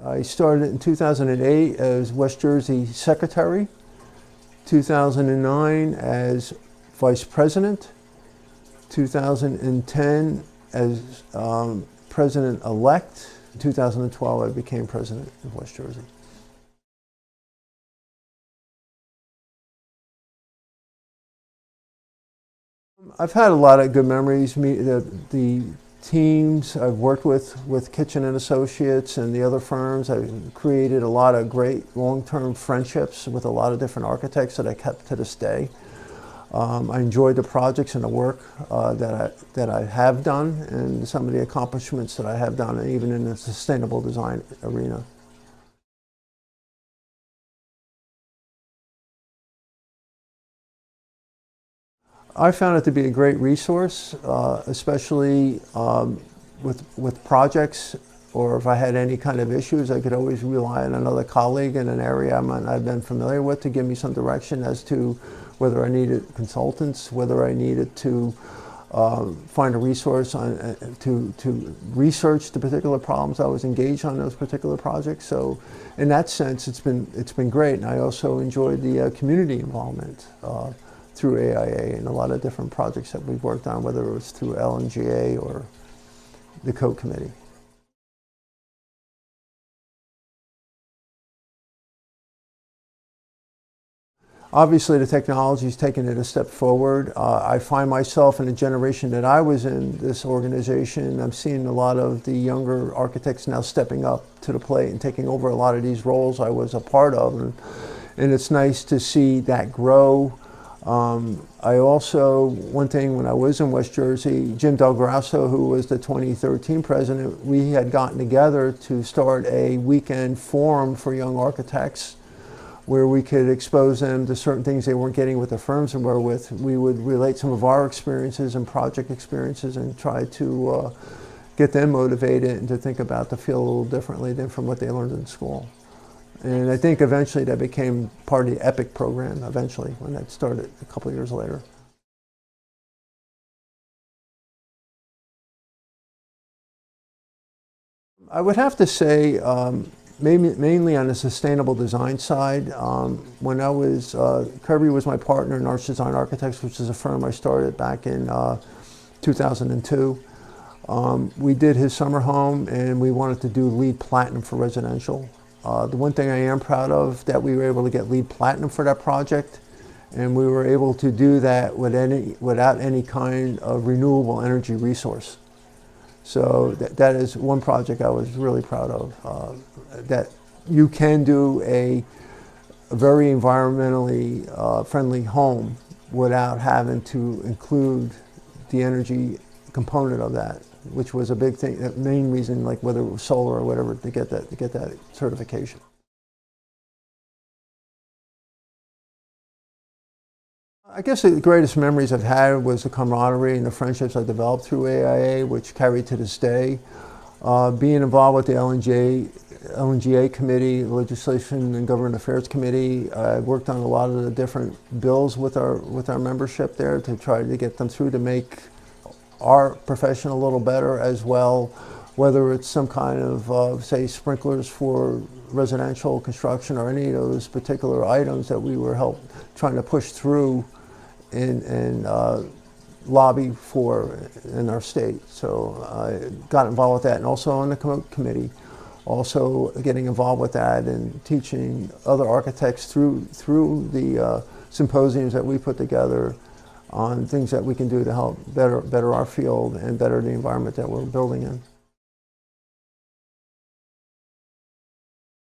I started in 2008 as West Jersey Secretary, 2009 as Vice President, 2010 as President-elect. In 2012 I became President of West Jersey. I've had a lot of good memories. The teams I've worked with Kitchen and Associates and the other firms, I've created a lot of great long-term friendships with a lot of different architects that I kept to this day. I enjoyed the projects and the work that I have done, and some of the accomplishments that I have done, and even in the sustainable design arena. I found it to be a great resource, especially with projects, or if I had any kind of issues, I could always rely on another colleague in an area I've been familiar with to give me some direction as to whether I needed consultants, whether I needed to find a resource to research the particular problems I was engaged on those particular projects. So in that sense, it's been great. And I also enjoyed the community involvement through AIA and a lot of different projects that we've worked on, whether it was through L&GA or the COTE committee. Obviously, the technology's taken it a step forward. I find myself in the generation that I was in this organization. I'm seeing a lot of the younger architects now stepping up to the plate and taking over a lot of these roles I was a part of. And it's nice to see that grow. I also, one thing when I was in West Jersey, Jim Del Grasso, who was the 2013 president, we had gotten together to start a weekend forum for young architects where we could expose them to certain things they weren't getting with the firms we were with. We would relate some of our experiences and project experiences and try to get them motivated and to think about the field a little differently than from what they learned in school. And I think eventually that became part of the EPIC program, eventually, when that started a couple of years later. I would have to say, mainly on the sustainable design side. When I was, Kirby was my partner in Arch Design Architects, which is a firm I started back in 2002. We did his summer home, and we wanted to do LEED Platinum for residential. The one thing I am proud of, that we were able to get LEED Platinum for that project, and we were able to do that without any kind of renewable energy resource. So that is one project I was really proud of, that you can do a very environmentally friendly home without having to include the energy component of that, which was a big thing, the main reason, like whether it was solar or whatever, to get that certification. I guess the greatest memories I've had was the camaraderie and the friendships I developed through AIA, which carry to this day. Being involved with the L&GA committee, the Legislation and Government Affairs Committee, I worked on a lot of the different bills with our membership there to try to get them through to make our profession a little better as well, whether it's some kind of, say, sprinklers for residential construction or any of those particular items that we were trying to push through and lobby for in our state. So I got involved with that, and also on the committee, also getting involved with that and teaching other architects through the symposiums that we put together on things that we can do to help better our field and better the environment that we're building in.